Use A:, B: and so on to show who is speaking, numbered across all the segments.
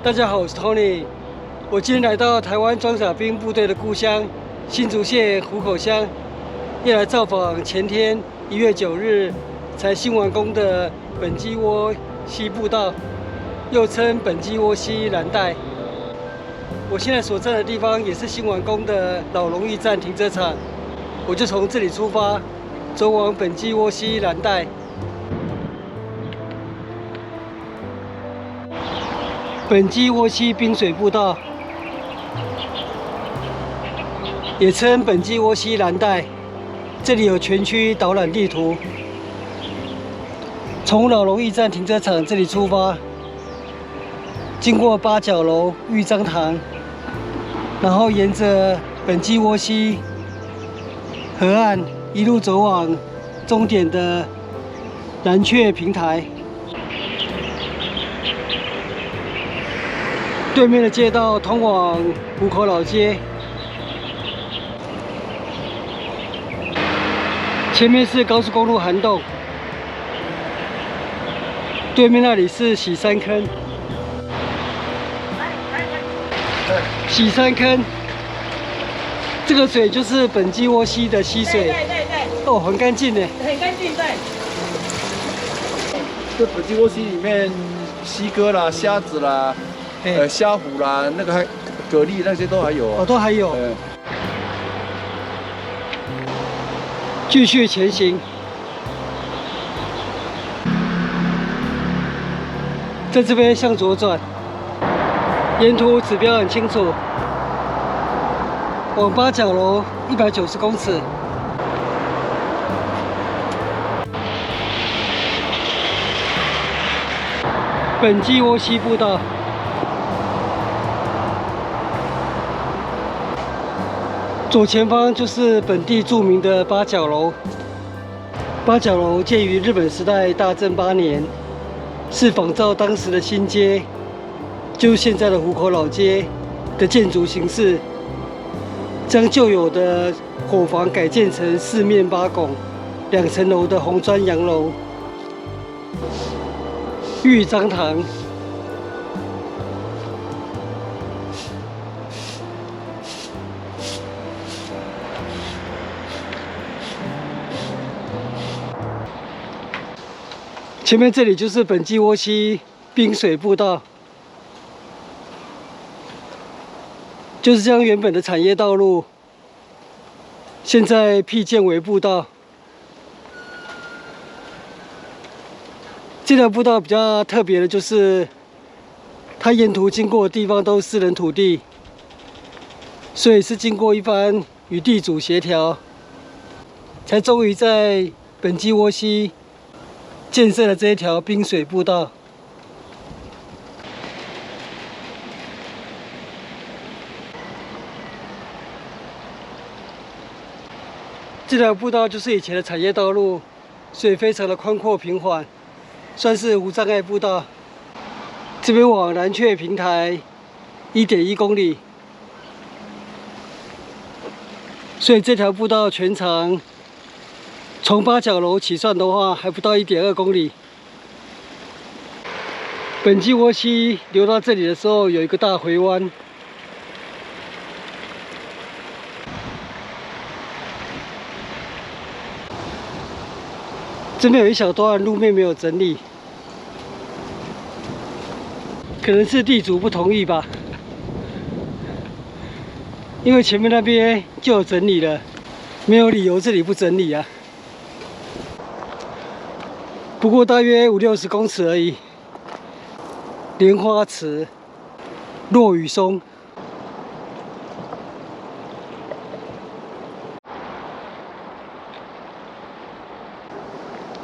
A: 大家好，我是 Tony。我今天来到台湾装甲兵部队的故乡新竹县湖口乡，要来造访前天1月9日才新完工的本基窝西步道，又称本基窝西蓝带。我现在所站的地方也是新完工的老龙驿站停车场，我就从这里出发，走往本基窝西蓝带。 本基窝西滨水步道，也称本基窝西蓝带。这里有全区导览地图。从老龙驿站停车场这里出发，经过八角楼、玉章堂，然后沿着本基窝西河岸一路走往终点的蓝雀平台。 对面的街道通往湖口老街，前面是高速公路涵洞，对面那里是洗山坑。洗山坑，这个水就是本基窝西的溪水。对。哦，很干净呢。
B: 很干净，对。
C: 这本基窝西里面，溪哥啦、虾子啦。 虾虎啦，那个还蛤蜊那些都还有
A: 哦，都还有。继续前行，在这边向左转，沿途指标很清楚，往八角楼190公尺。 本基窝西步道。 左前方就是本地著名的八角楼。八角楼建于日本时代大正8年，是仿照当时的新街，就是现在的湖口老街的建筑形式，将旧有的伙房改建成4面8拱、2层楼的红砖洋楼。玉章堂。 前面这里就是本基窝西滨水步道，就是将原本的产业道路，现在辟建为步道。这条步道比较特别的就是，它沿途经过的地方都是私人土地，所以是经过一番与地主协调，才终于在本基窝西 建设了这一条滨水步道。这条步道就是以前的产业道路，所以非常的宽阔平缓，算是无障碍步道。这边往蓝雀平台1.1公里，所以这条步道全长 从八角楼起算的话，还不到1.2公里。本基窝西流到这里的时候，有一个大回弯。这边有一小段路面没有整理，可能是地主不同意吧，因为前面那边就有整理了，没有理由这里不整理啊。 不过大约50-60公尺而已。莲花池、落羽松，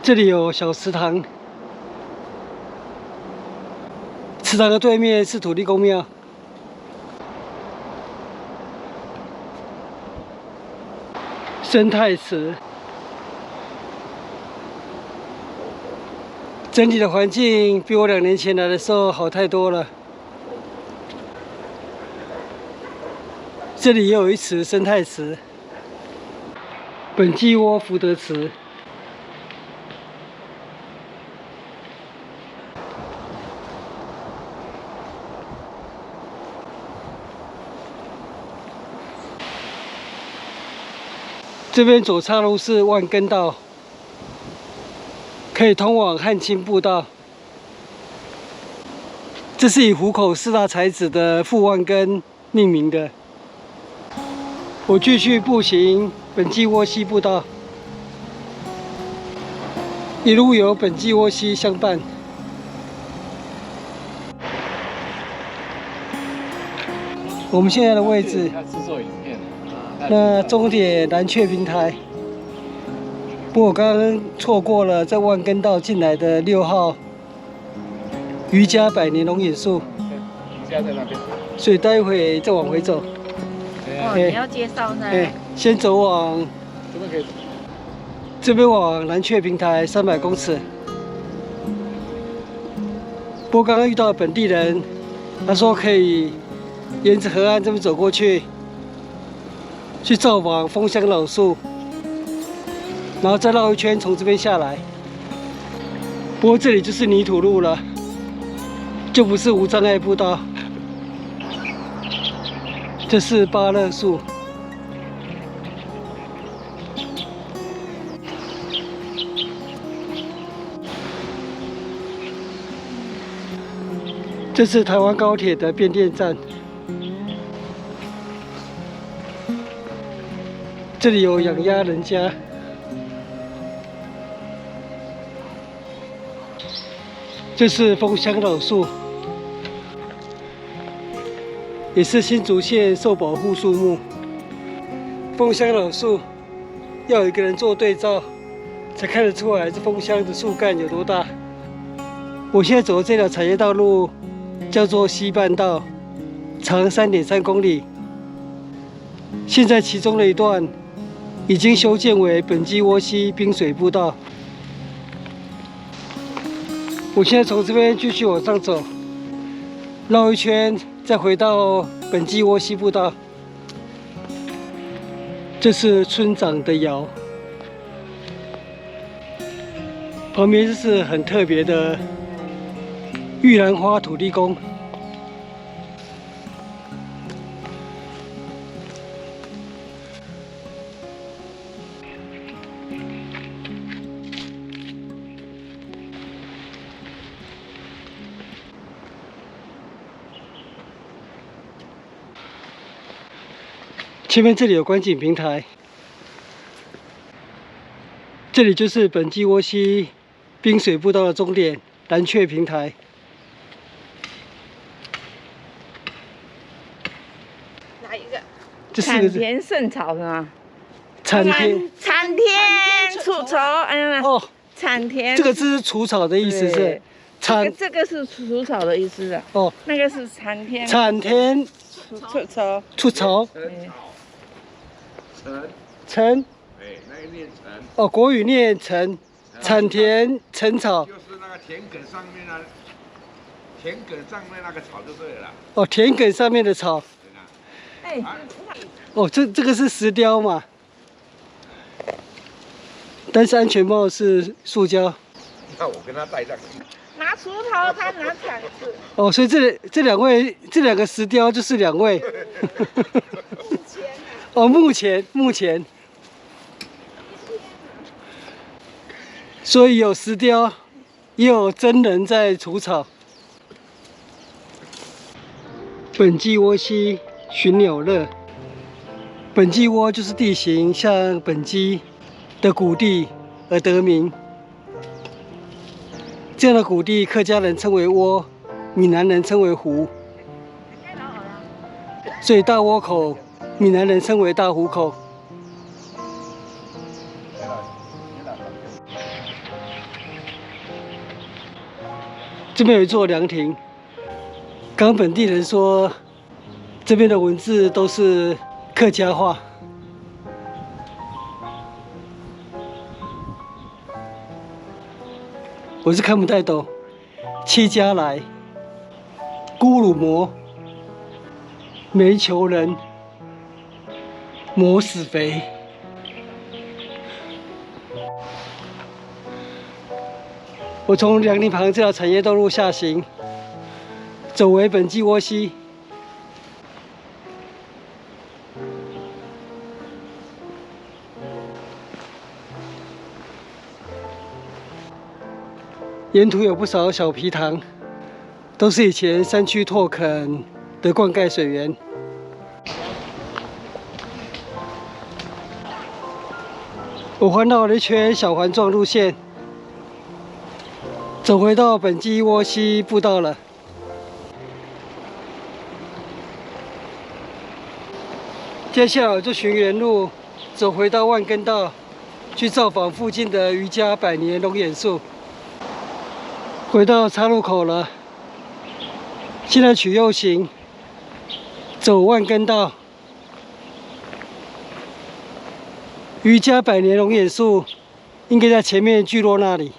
A: 这里有小池塘，池塘的对面是土地公庙。生态池。 整体的环境比我2年前来的时候好太多了。这里也有一池生态池，本基窝福德池。这边左岔路是万根道，可以通往汉清步道。这是以湖口四大才子的傅万根命名的。我继续步行本暨窝溪步道，一路有本暨窝溪相伴。我们现在的位置，那终点蓝雀平台。不过我刚刚错过了在万根道进来的6号瑜伽百年龙眼树，
C: 瑜伽在那边。
A: 所以待会再往回走。
B: 哦，你要介绍呢？
A: 先走往
C: 这边可以。
A: 这边往蓝雀平台300公尺。不过刚刚遇到本地人，他说可以沿着河岸这边走过去，去造访枫香老树，然后再绕一圈从这边下来。不过这里就是泥土路了，就不是无障碍步道。这是芭乐树。这是台湾高铁的变电站。这里有养鸭人家。这是枫香老树，也是新竹县受保护树木。枫香老树要有一个人做对照，才看得出来这枫香的树干有多大。我现在走的这条产业道路叫做西半道，长3.3公里。现在其中的一段已经修建为本暨窝溪滨水步道。我现在从这边继续往上走，绕一圈，再回到本暨窝溪步道。这是村长的窑，旁边这是很特别的玉兰花土地公。前面这里有观景平台，这里就是本暨窝溪滨水步道的终点蓝雀平台。
B: 哪一个？
A: 这4个字。
B: 产田圣草是吗？
A: 产田。
B: 产田除草，
A: 哦，
B: 产田。
A: 这个字是除草的意思是？
B: 这个是除草的意思啊。
A: 哦。
B: 那个是产田。
A: 产田。
B: 除草。
A: 除草。陈，
C: 那个念陈。
A: 哦，国语念陈，产田陈草。
D: 就是那个田埂上面啊，田埂上面那个草就对了。
A: 哦，田埂上面的草。
B: 哎，
A: 哦，这个是石雕嘛？但是安全帽是塑胶。
D: 那我跟他戴上去。
B: 拿锄头，他拿铲子。
A: 哦，所以这2个石雕就是2位。哦，目前，所以有石雕，也有真人在除草。本暨窝溪寻鸟乐，本暨窝就是地形像本溪的谷地而得名。这样的谷地，客家人称为窝，闽南人称为湖，所以大窝口。闽南人称为大湖口。这边有一座凉亭。刚本地人说，这边的文字都是客家话。我是看不太懂。七家来，咕噜魔，煤球人。磨死肥。我从凉亭旁这条产业道路下行，走回本暨窝溪。沿途有不少小埤塘，都是以前山区拓垦的灌溉水源。我环绕了一圈小环状路线，走回到本基窝溪步道了。接下来我就循原路走回到万根道，去造访附近的余家百年龙眼树。回到岔路口了，现在取右行，走万根道。余家百年龙眼树应该在前面聚落那里，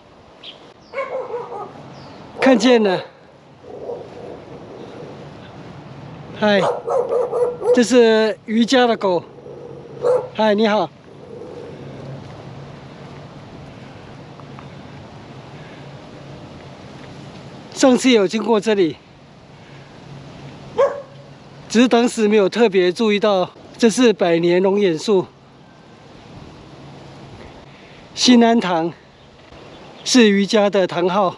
A: 看见了。嗨，这是余家的狗。嗨，你好。上次有经过这里，只是当时没有特别注意到这是百年龙眼树。新安堂是余家的堂号。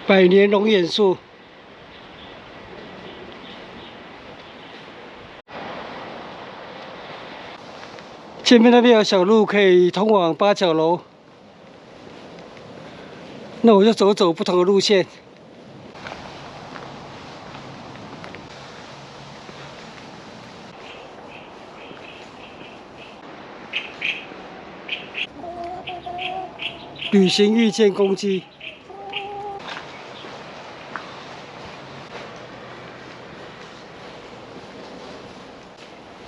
A: 百年龙眼树。前面那边有小路可以通往八角楼，那我就走走不同的路线。旅行遇见公鸡。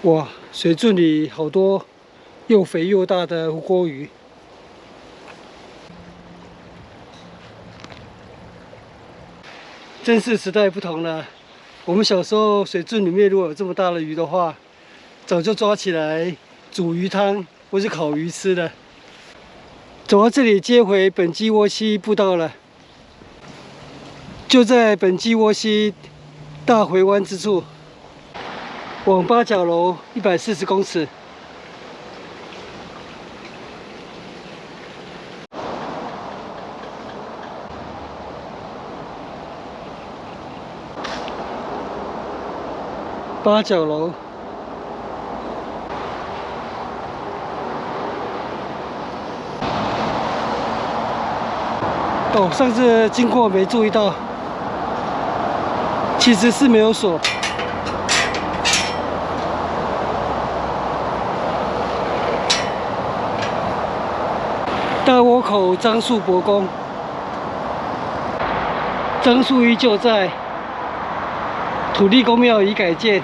A: 哇，水圳里好多又肥又大的胡蛄鱼。真是时代不同了。我们小时候水圳里面如果有这么大的鱼的话，早就抓起来煮鱼汤或是烤鱼吃了。走到这里接回本基窝溪步道了，就在本基窝溪大回弯之处，往八角楼140公尺。八角楼。哦，上次经过没注意到，其实是没有锁。大窝口樟树伯公，樟树依旧在，土地公庙已改建。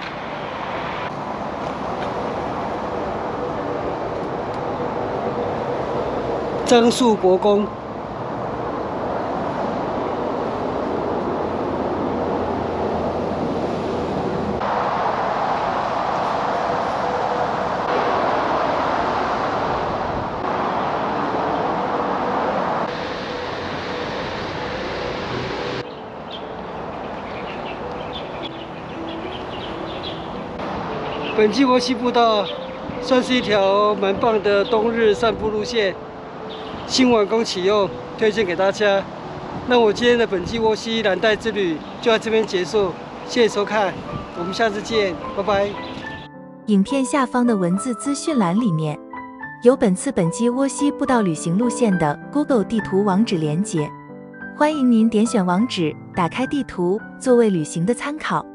A: 樟树伯公。本基窝溪步道算是一条蛮棒的冬日散步路线，新完工启用，推荐给大家。那我今天的本基窝溪蓝带之旅就到这边结束，谢谢收看，我们下次见，拜拜。
E: 影片下方的文字资讯栏里面有本次本基窝溪步道旅行路线的 Google 地图网址连结，欢迎您点选网址，打开地图作为旅行的参考。